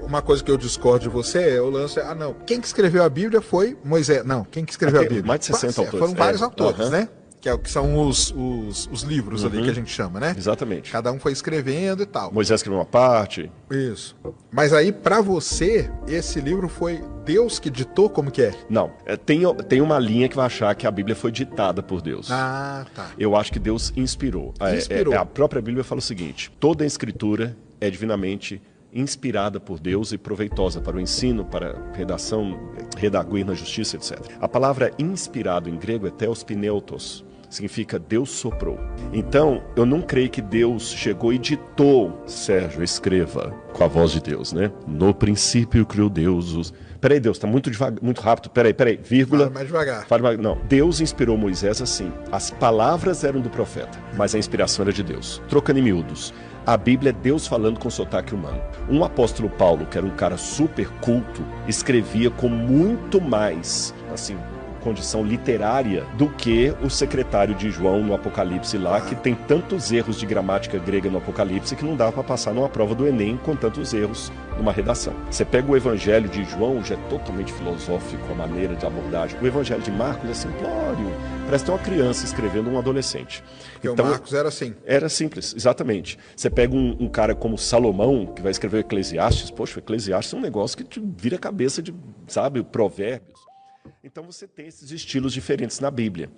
uma coisa que eu discordo de você é o lance, não, quem que escreveu a Bíblia foi Moisés. Não, quem que escreveu a Bíblia? Mais de 60 autores. Foram vários autores, né? Que são os livros ali que a gente chama, né? Exatamente. Cada um foi escrevendo e tal. Moisés escreveu uma parte. Isso. Mas aí, pra você, esse livro foi Deus que ditou, como que é? Não. Tem uma linha que vai achar que a Bíblia foi ditada por Deus. Ah, tá. Eu acho que Deus inspirou. A própria Bíblia fala o seguinte: toda a escritura é divinamente inspirada por Deus e proveitosa para o ensino, para redação, redaguir na justiça, etc. A palavra inspirado em grego é theos pneutos. Significa Deus soprou. Então, eu não creio que Deus chegou e ditou, Sérgio, escreva com a voz de Deus, né? No princípio criou Deus os... Peraí, Deus, tá muito rápido. Peraí, vírgula. Fala mais devagar. Não, Deus inspirou Moisés assim. As palavras eram do profeta, mas a inspiração era de Deus. Trocando em miúdos. A Bíblia é Deus falando com sotaque humano. Um apóstolo Paulo, que era um cara super culto, escrevia com muito mais, assim, condição literária do que o secretário de João no Apocalipse lá, que tem tantos erros de gramática grega no Apocalipse que não dava para passar numa prova do Enem com tantos erros numa redação. Você pega o Evangelho de João, já é totalmente filosófico a maneira de abordagem. O Evangelho de Marcos é simplório, parece ter uma criança escrevendo um adolescente. Porque então, o Marcos era assim. Era simples, exatamente. Você pega um cara como Salomão, que vai escrever o Eclesiastes, poxa, o Eclesiastes é um negócio que te vira a cabeça de, sabe, provérbios. Então você tem esses estilos diferentes na Bíblia,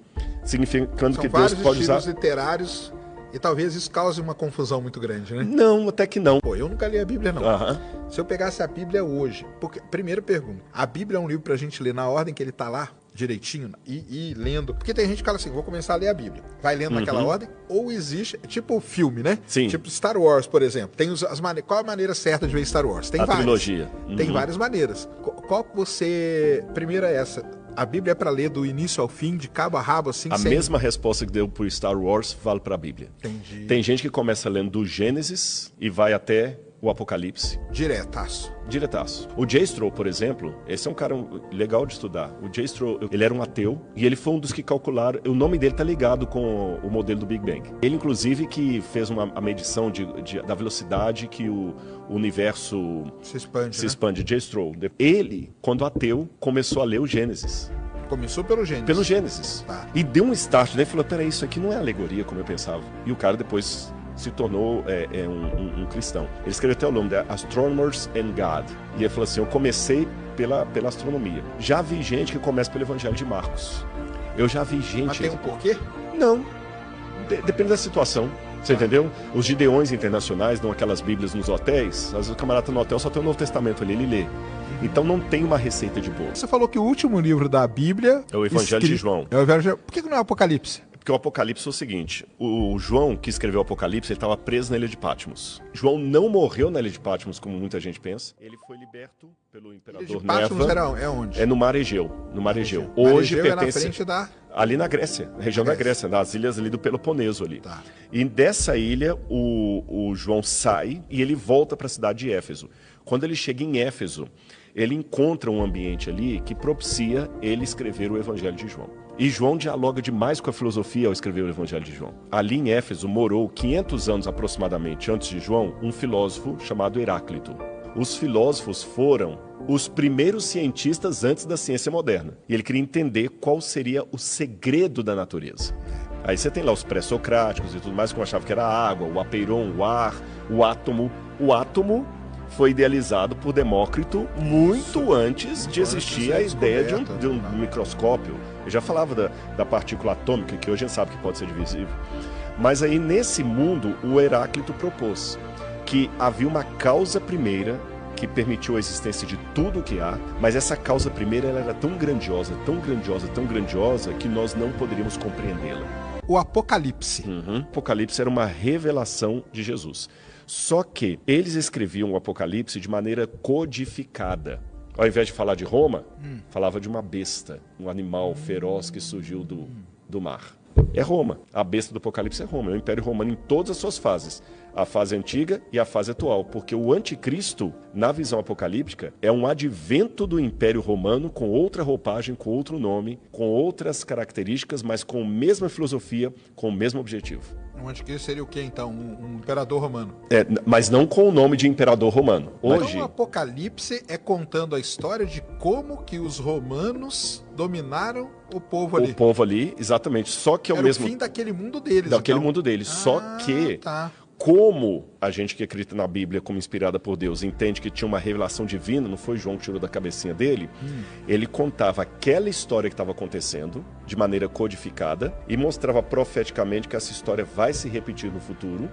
significando que Deus pode usar... São vários estilos literários e talvez isso cause uma confusão muito grande, né? Não, até que não. Pô, eu nunca li a Bíblia, não. Se eu pegasse a Bíblia hoje... Porque, primeira pergunta, a Bíblia é um livro pra gente ler na ordem que ele tá lá, direitinho, e lendo... Porque tem gente que fala assim, vou começar a ler a Bíblia. Vai lendo naquela ordem, ou existe... Tipo filme, né? Sim. Tipo Star Wars, por exemplo. Tem qual a maneira certa de ver Star Wars? Tem várias. Trilogia. Tem várias maneiras. Qual que você... Primeira é essa... A Bíblia é para ler do início ao fim, de cabo a rabo, assim? A mesma resposta que deu por Star Wars vale para a Bíblia. Entendi. Tem gente que começa lendo do Gênesis e vai até o Apocalipse. Diretaço. O J. Stroll, por exemplo, esse é um cara legal de estudar. O J. Stroll, ele era um ateu e ele foi um dos que calcularam... O nome dele tá ligado com o modelo do Big Bang. Ele, inclusive, que fez a medição da velocidade que o universo se expande. J. Stroll. Ele, quando ateu, começou a ler o Gênesis. Começou pelo Gênesis. Pelo Gênesis. Tá. E deu um start, né? E falou, peraí, isso aqui não é alegoria, como eu pensava. E o cara depois se tornou um cristão. Ele escreveu até o nome, Astronomers and God. E ele falou assim, eu comecei pela astronomia. Já vi gente que começa pelo Evangelho de Marcos. Eu já vi gente... Mas tem um porquê? Não. Depende da situação. Você entendeu? Os gideões internacionais dão aquelas bíblias nos hotéis. Às vezes o camarada tá no hotel, só tem o Novo Testamento ali, ele lê. Então não tem uma receita de bolo. Você falou que o último livro da Bíblia... É o Evangelho de João. É o Evangelho... Por que não é o Apocalipse? Porque o Apocalipse é o seguinte, o João, que escreveu o Apocalipse, ele estava preso na ilha de Patmos. João não morreu na ilha de Patmos, como muita gente pensa. Ele foi liberto pelo imperador Patmos Nerva. É onde? É no Mar Egeu. No Mar Egeu. Hoje pertence... É na frente da... Ali na Grécia, região da Grécia, nas ilhas ali do Peloponeso ali. Tá. E dessa ilha, o João sai e ele volta para a cidade de Éfeso. Quando ele chega em Éfeso, ele encontra um ambiente ali que propicia ele escrever o Evangelho de João. E João dialoga demais com a filosofia ao escrever o Evangelho de João. Ali em Éfeso morou 500 anos aproximadamente antes de João, um filósofo chamado Heráclito. Os filósofos foram os primeiros cientistas antes da ciência moderna. E ele queria entender qual seria o segredo da natureza. Aí você tem lá os pré-socráticos e tudo mais, que achava que era a água, o apeiron, o ar, o átomo. O átomo foi idealizado por Demócrito muito antes de existir a ideia de um microscópio. Eu já falava da partícula atômica, que hoje a gente sabe que pode ser divisível. Mas aí, nesse mundo, o Heráclito propôs que havia uma causa primeira que permitiu a existência de tudo o que há, mas essa causa primeira ela era tão grandiosa, tão grandiosa, tão grandiosa, que nós não poderíamos compreendê-la. O Apocalipse. O Apocalipse era uma revelação de Jesus. Só que eles escreviam o Apocalipse de maneira codificada. Ao invés de falar de Roma, falava de uma besta, um animal feroz que surgiu do mar. É Roma. A besta do Apocalipse é Roma. É o Império Romano em todas as suas fases. A fase antiga e a fase atual. Porque o anticristo, na visão apocalíptica, é um advento do Império Romano com outra roupagem, com outro nome, com outras características, mas com a mesma filosofia, com o mesmo objetivo. Um anticristo seria o quê, então? Um imperador romano. Mas não com o nome de imperador romano. Hoje, então o Apocalipse é contando a história de como que os romanos dominaram o povo ali. O povo ali, exatamente. Só que ao Era mesmo... o fim daquele mundo deles. Daquele então. mundo deles. Só que... Tá. Como a gente que acredita na Bíblia como inspirada por Deus entende que tinha uma revelação divina, não foi João que tirou da cabecinha dele, ele contava aquela história que estava acontecendo de maneira codificada e mostrava profeticamente que essa história vai se repetir no futuro.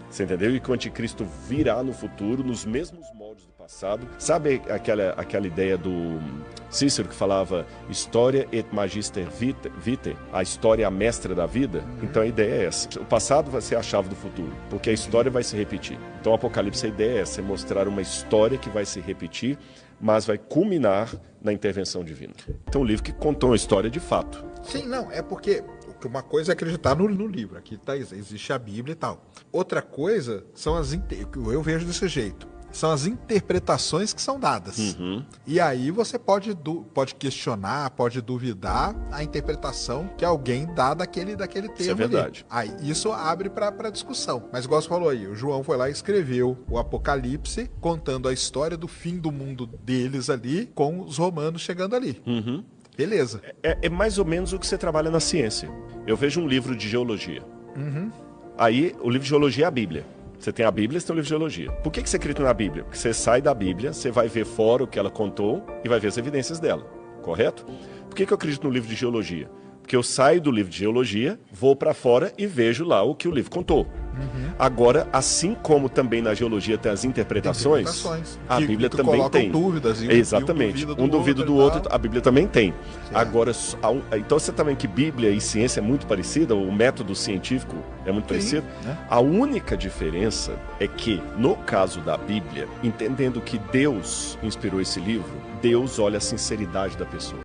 Você entendeu? E que o anticristo virá no futuro, nos mesmos moldes do passado. Sabe aquela ideia do Cícero que falava Historia et magister vitae, a história é a mestra da vida? Então a ideia é essa. O passado vai ser a chave do futuro, porque a história vai se repetir. Então o Apocalipse, a ideia é essa, é mostrar uma história que vai se repetir, mas vai culminar na intervenção divina. Então um livro que contou uma história de fato. Sim, não, é porque... Uma coisa é acreditar no livro, aqui existe a Bíblia e tal. Outra coisa são eu vejo desse jeito, são as interpretações que são dadas. E aí você pode questionar, pode duvidar a interpretação que alguém dá daquele termo. Isso é verdade. Aí isso abre para discussão. Mas igual você falou aí, o João foi lá e escreveu o Apocalipse, contando a história do fim do mundo deles ali, com os romanos chegando ali. Beleza. É mais ou menos o que você trabalha na ciência. Eu vejo um livro de geologia. Aí, o livro de geologia é a Bíblia. Você tem a Bíblia, você tem o livro de geologia. Por que você acredita na Bíblia? Porque você sai da Bíblia, você vai ver fora o que ela contou e vai ver as evidências dela. Correto? Por que eu acredito no livro de geologia? Porque eu saio do livro de geologia, vou para fora e vejo lá o que o livro contou. Agora, assim como também na geologia tem as interpretações, a Bíblia também tem. Dúvidas, exatamente. Um duvida do outro, a Bíblia também tem. Agora, então você está vendo que Bíblia e ciência é muito parecida, o método científico é muito parecido. A única diferença é que, no caso da Bíblia, entendendo que Deus inspirou esse livro, Deus olha a sinceridade da pessoa.